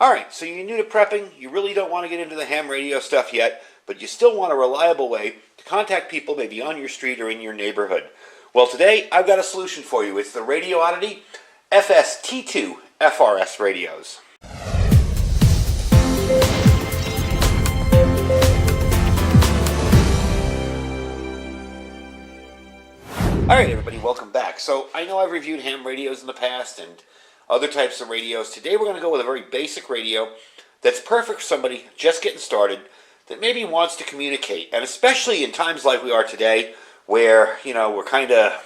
Alright, so you're new to prepping, you really don't want to get into the ham radio stuff yet, but you still want a reliable way to contact people maybe on your street or in your neighborhood. Well, today I've got a solution for you. It's the Radioddity FST2 FRS radios. Alright everybody, welcome back. So I know I've reviewed ham radios in the past and other types of radios. Today we're going to go with a very basic radio that's perfect for somebody just getting started that maybe wants to communicate. And especially in times like we are today where, we're kind of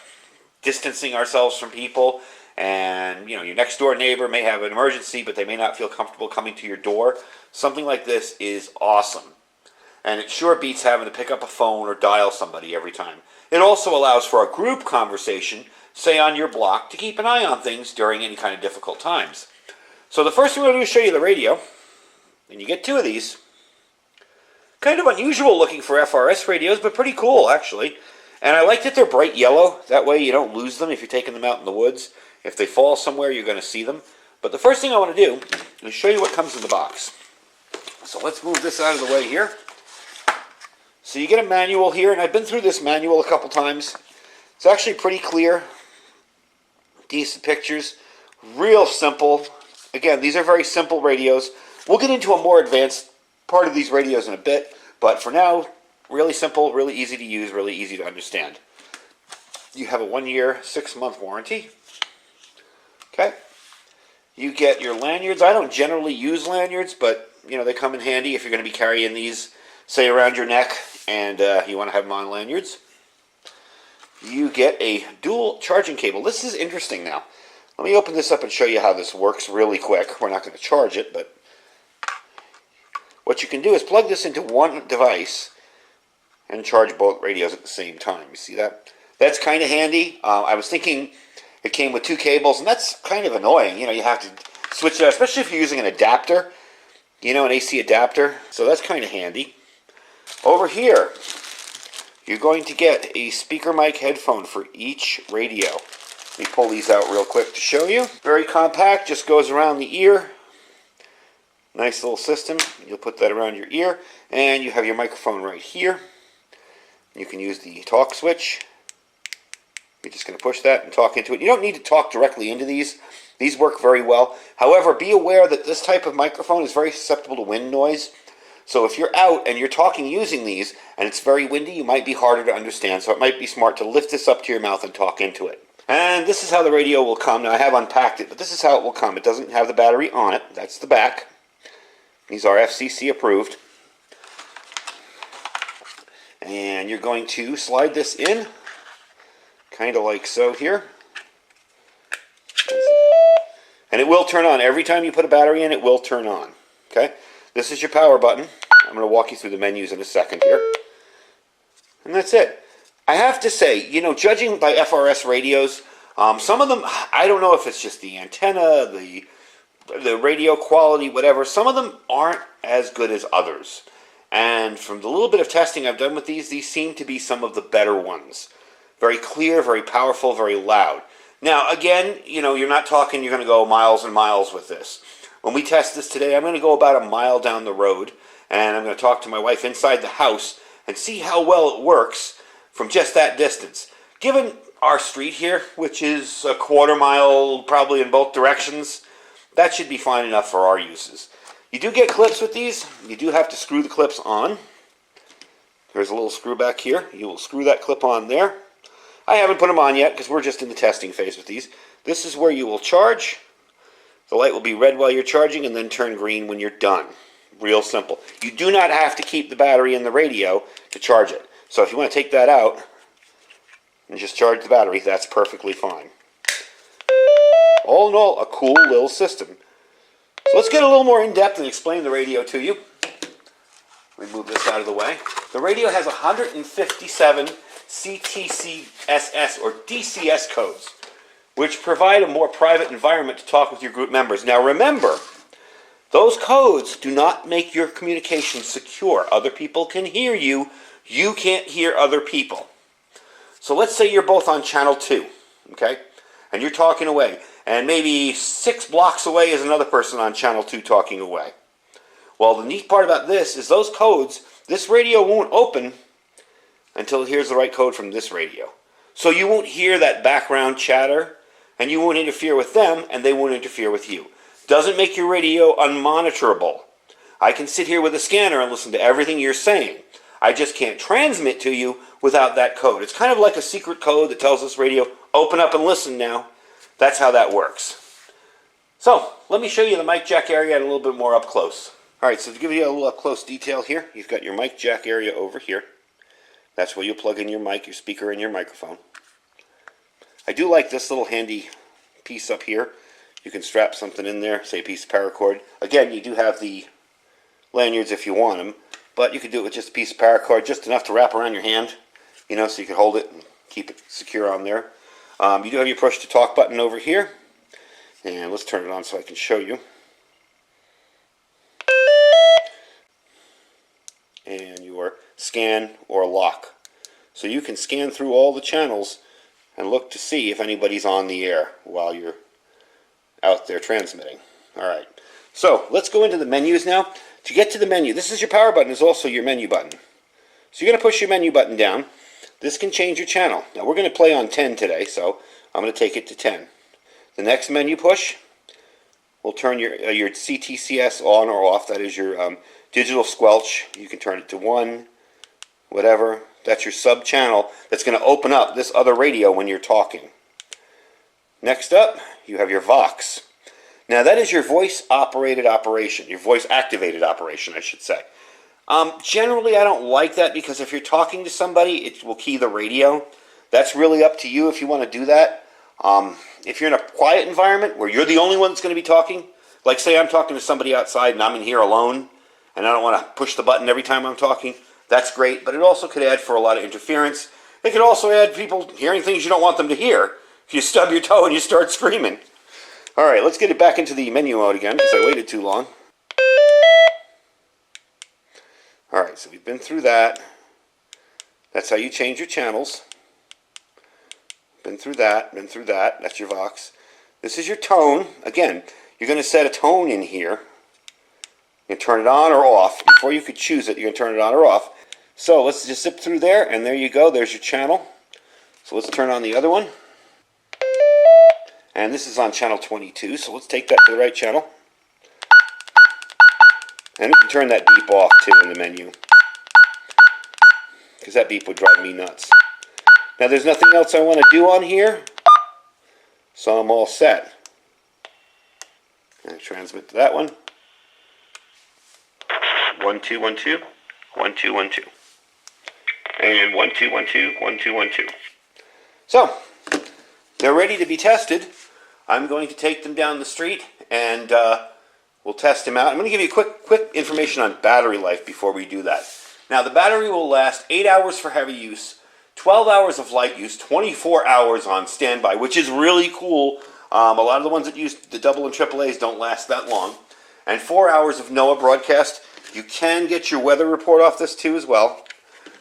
distancing ourselves from people and, your next door neighbor may have an emergency but they may not feel comfortable coming to your door. Something like this is awesome. And it sure beats having to pick up a phone or dial somebody every time. It also allows for a group conversation, say on your block, to keep an eye on things during any kind of difficult times. So the first thing we're going to do is show you the radio. And you get two of these. Kind of unusual looking for FRS radios, but pretty cool actually. And I like that they're bright yellow. That way you don't lose them if you're taking them out in the woods. If they fall somewhere, you're going to see them. But the first thing I want to do is show you what comes in the box. So let's move this out of the way here. So you get a manual here, and I've been through this manual a couple times. It's actually pretty clear. Decent pictures. Real simple. Again, these are very simple radios. We'll get into a more advanced part of these radios in a bit, but for now, really simple, really easy to use, really easy to understand. You have a 1-year, 6-month warranty. Okay. You get your lanyards. I don't generally use lanyards, but they come in handy if you're going to be carrying these, say, around your neck, and you want to have them on lanyards. You get a dual charging cable. This is interesting now. Let me open this up and show you how this works really quick. We're not going to charge it, but what you can do is plug this into one device and charge both radios at the same time. You see that? That's kind of handy. I was thinking it came with 2 cables, and that's kind of annoying. You have to switch it out, especially if you're using an adapter, an AC adapter. So that's kind of handy. Over here, you're going to get a speaker mic headphone for each radio. Let me pull these out real quick to show you. Very compact, just goes around the ear. Nice little system. You'll put that around your ear, and you have your microphone right here. You can use the talk switch. You're just going to push that and talk into it. You don't need to talk directly into these. These work very well. However, be aware that this type of microphone is very susceptible to wind noise. So if you're out and you're talking using these and it's very windy, you might be harder to understand. So it might be smart to lift this up to your mouth and talk into it. And this is how the radio will come. Now I have unpacked it, but this is how it will come. It doesn't have the battery on it. That's the back. These are FCC approved. And you're going to slide this in, kind of like so here. And it will turn on. Every time you put a battery in, it will turn on. Okay? This is your power button. I'm going to walk you through the menus in a second here. And that's it. I have to say, judging by FRS radios, some of them, I don't know if it's just the antenna, the radio quality, whatever. Some of them aren't as good as others. And from the little bit of testing I've done with these seem to be some of the better ones. Very clear, very powerful, very loud. Now, again, you're not talking you're going to go miles and miles with this. When we test this today, I'm going to go about a mile down the road, and I'm going to talk to my wife inside the house and see how well it works from just that distance. Given our street here, which is a 1/4 mile probably in both directions, that should be fine enough for our uses. You do get clips with these. You do have to screw the clips on. There's a little screw back here. You will screw that clip on there. I haven't put them on yet because we're just in the testing phase with these. This is where you will charge. The light will be red while you're charging and then turn green when you're done. Real simple. You do not have to keep the battery in the radio to charge it. So if you want to take that out and just charge the battery, that's perfectly fine. All in all, a cool little system. So let's get a little more in-depth and explain the radio to you. Let me move this out of the way. The radio has 157 CTCSS or DCS codes, which provide a more private environment to talk with your group members. Now remember, those codes do not make your communication secure. Other people can hear you. You can't hear other people. So let's say you're both on channel 2, okay? And you're talking away. and maybe 6 blocks away is another person on channel 2 talking away. Well, the neat part about this is those codes, this radio won't open until it hears the right code from this radio. So you won't hear that background chatter, and you won't interfere with them, and they won't interfere with you. Doesn't make your radio unmonitorable. I can sit here with a scanner and listen to everything you're saying. I just can't transmit to you without that code. It's kind of like a secret code that tells this radio, open up and listen now. That's how that works. So, let me show you the mic jack area and a little bit more up close. Alright, so to give you a little up close detail here, you've got your mic jack area over here. That's where you'll plug in your mic, your speaker, and your microphone. I do like this little handy piece up here. You can strap something in there, say a piece of paracord. Again, you do have the lanyards if you want them, but you could do it with just a piece of paracord, just enough to wrap around your hand, you know, so you can hold it and keep it secure on there. You do have your push to talk button over here, and let's turn it on so I can show you. And your scan or lock. So you can scan through all the channels and look to see if anybody's on the air while you're out there transmitting. Alright, so let's go into the menus now. To get to the menu, this is your power button, is also your menu button. So you're going to push your menu button down. This can change your channel. Now we're going to play on 10 today, so I'm going to take it to 10. The next menu push will turn your CTCS on or off. That is your digital squelch. You can turn it to 1, whatever. That's your sub channel that's going to open up this other radio when you're talking. Next up, you have your Vox. Now that is your voice operated operation, your voice activated operation, I should say. Generally I don't like that because if you're talking to somebody, it will key the radio. That's really up to you if you want to do that. If you're in a quiet environment where you're the only one that's going to be talking, like say I'm talking to somebody outside and I'm in here alone, and I don't want to push the button every time I'm talking, that's great, but it also could add for a lot of interference. It could also add people hearing things you don't want them to hear if you stub your toe and you start screaming. Alright, let's get it back into the menu mode again because I waited too long. Alright, so we've been through that. That's how you change your channels. Been through that, been through that. That's your Vox. This is your tone. Again, you're going to set a tone in here. You can turn it on or off. Before you could choose it, you can turn it on or off. So let's just zip through there, and there you go. There's your channel. So let's turn on the other one. And this is on channel 22, so let's take that to the right channel. And we can turn that beep off too in the menu, because that beep would drive me nuts. Now there's nothing else I want to do on here, so I'm all set. And transmit to that one. 1 2 1 2 1 2 1 2, and 1 2 1 2 1 2 1 2. So they're ready to be tested. I'm going to take them down the street and we'll test them out. I'm going to give you quick information on battery life before we do that. Now the battery will last 8 hours for heavy use, 12 hours of light use, 24 hours on standby, which is really cool. A lot of the ones that use the double and triple A's don't last that long. And 4 hours of NOAA broadcast. You can get your weather report off this too as well.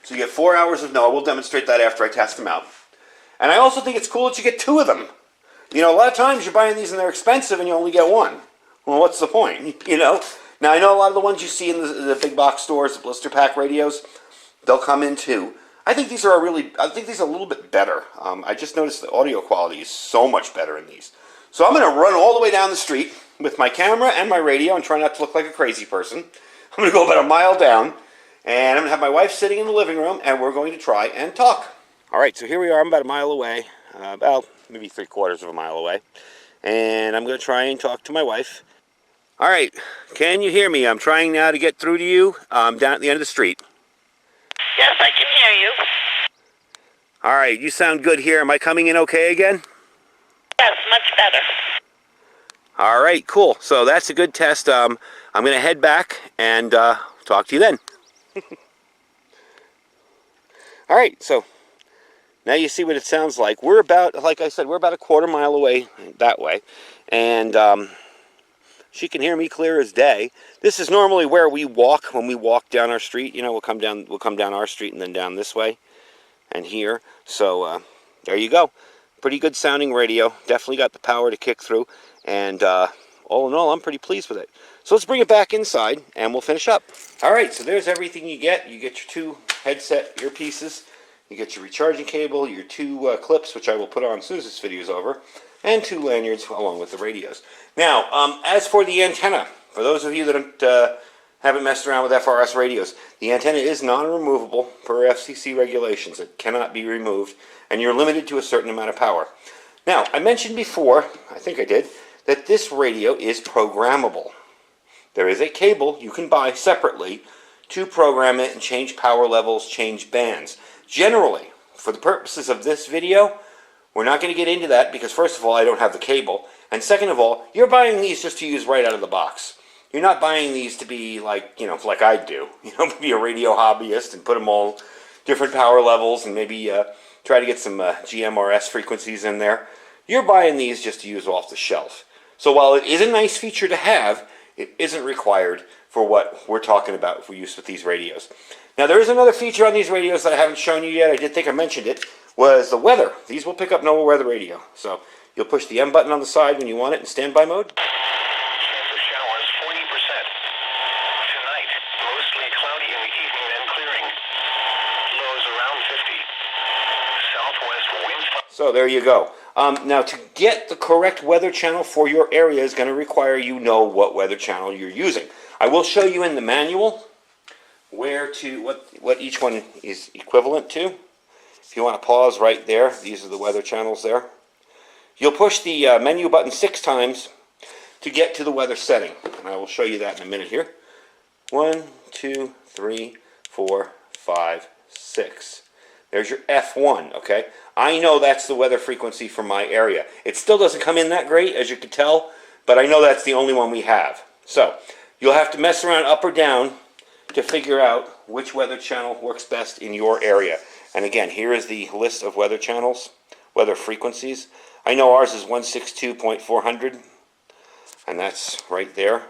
So you get 4 hours of NOAA. We'll demonstrate that after I test them out. And I also think it's cool that you get 2 of them. You know, a lot of times you're buying these and they're expensive and you only get 1. Well, what's the point? You know? Now, I know a lot of the ones you see in the big box stores, the blister pack radios, they'll come in 2. I think these are a little bit better. I just noticed the audio quality is so much better in these. So I'm going to run all the way down the street with my camera and my radio and try not to look like a crazy person. I'm going to go about a mile down, and I'm going to have my wife sitting in the living room, and we're going to try and talk. All right, so here we are. I'm about a mile away, about maybe 3/4 of a mile away, and I'm going to try and talk to my wife. All right, can you hear me? I'm trying now to get through to you down at the end of the street. Yes, I can hear you. All right, you sound good here. Am I coming in okay again? Yes, much better. All right, cool. So that's a good test. I'm going to head back and talk to you then. All right, so now you see what it sounds like. We're about, like I said, we're about a 1/4 mile away that way. And she can hear me clear as day. This is normally where we walk when we walk down our street. You know, we'll come down our street and then down this way and here. So there you go. pretty good sounding radio. Definitely got the power to kick through, and all in all, I'm pretty pleased with it. So let's bring it back inside, and we'll finish up. All right, so there's everything you get. You get your 2 headset earpieces. You get your recharging cable, your 2 clips, which I will put on as soon as this video is over, and 2 lanyards along with the radios. Now, as for the antenna, for those of you that haven't messed around with FRS radios, the antenna is non-removable per FCC regulations. It cannot be removed, and you're limited to a certain amount of power. Now, I mentioned before, I think I did, that this radio is programmable. There is a cable you can buy separately to program it and change power levels, change bands. Generally, for the purposes of this video, we're not going to get into that because first of all, I don't have the cable, and second of all, you're buying these just to use right out of the box. You're not buying these to be like, like I do, be a radio hobbyist and put them all different power levels and maybe try to get some GMRS frequencies in there. You're buying these just to use off the shelf. So while it is a nice feature to have, it isn't required for what we're talking about for use with these radios. Now there is another feature on these radios that I haven't shown you yet. I did think I mentioned it, was the weather. These will pick up NOAA weather radio. So you'll push the M button on the side when you want it in standby mode. Chance of showers 40%. Tonight, mostly cloudy in the evening and clearing. Lows around 50. Southwest winds. So there you go. Now to get the correct weather channel for your area is going to require you know what weather channel you're using. I will show you in the manual what each one is equivalent to. If you want to pause right there, these are the weather channels there. You'll push the menu button 6 times to get to the weather setting, and I will show you that in a minute here. 1, 2, 3, 4, 5, 6. There's your F1, okay? I know that's the weather frequency for my area. It still doesn't come in that great, as you can tell, but I know that's the only one we have. So, you'll have to mess around up or down to figure out which weather channel works best in your area. And again, here is the list of weather channels, weather frequencies. I know ours is 162.400, and that's right there.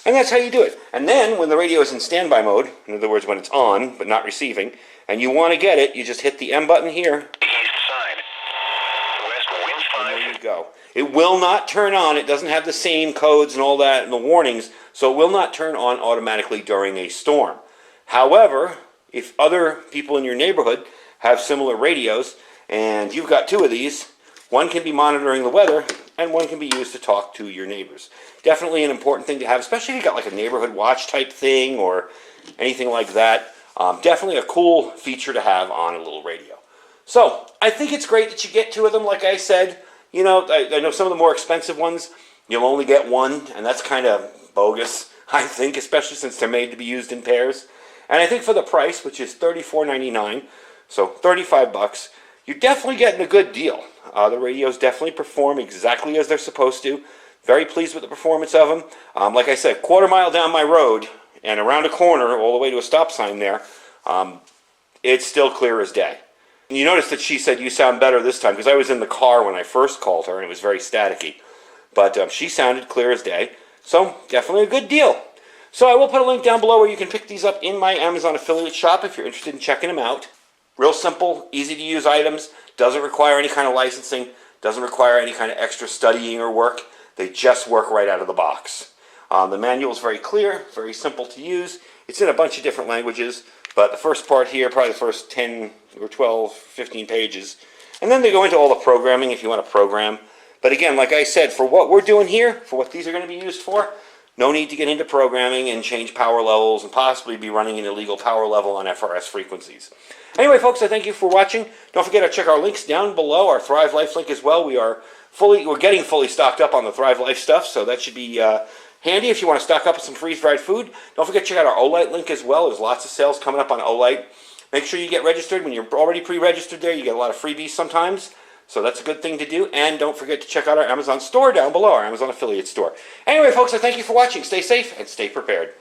And that's how you do it. And then, when the radio is in standby mode, in other words, when it's on, but not receiving, and you want to get it, you just hit the M button here. East side. West winds 5. And there you go. It will not turn on. It doesn't have the same codes and all that and the warnings, so it will not turn on automatically during a storm. However, if other people in your neighborhood have similar radios, and you've got 2 of these, one can be monitoring the weather, and one can be used to talk to your neighbors. Definitely an important thing to have, especially if you've got like a neighborhood watch type thing or anything like that. Definitely a cool feature to have on a little radio. So, I think it's great that you get 2 of them, like I said. I know some of the more expensive ones, you'll only get 1, and that's kind of bogus, I think, especially since they're made to be used in pairs. And I think for the price, which is $34.99, so $35, you're definitely getting a good deal. The radios definitely perform exactly as they're supposed to. Very pleased with the performance of them. Like I said, quarter mile down my road and around a corner all the way to a stop sign there, it's still clear as day. And you notice that she said you sound better this time, because I was in the car when I first called her and it was very staticky. But she sounded clear as day, so definitely a good deal. So I will put a link down below where you can pick these up in my Amazon affiliate shop if you're interested in checking them out. Real simple, easy to use items, doesn't require any kind of licensing, doesn't require any kind of extra studying or work. They just work right out of the box. The manual is very clear, very simple to use. It's in a bunch of different languages, but the first part here, probably the first 10 or 12, 15 pages. And then they go into all the programming if you want to program. But again, like I said, for what we're doing here, for what these are going to be used for, no need to get into programming and change power levels and possibly be running an illegal power level on FRS frequencies. Anyway, folks, I thank you for watching. Don't forget to check our links down below, our Thrive Life link as well. We're getting fully stocked up on the Thrive Life stuff, so that should be handy if you want to stock up on some freeze-dried food. Don't forget to check out our Olight link as well. There's lots of sales coming up on Olight. Make sure you get registered. When you're already pre-registered there, you get a lot of freebies sometimes. So that's a good thing to do. And don't forget to check out our Amazon store down below, our Amazon affiliate store. Anyway, folks, I thank you for watching. Stay safe and stay prepared.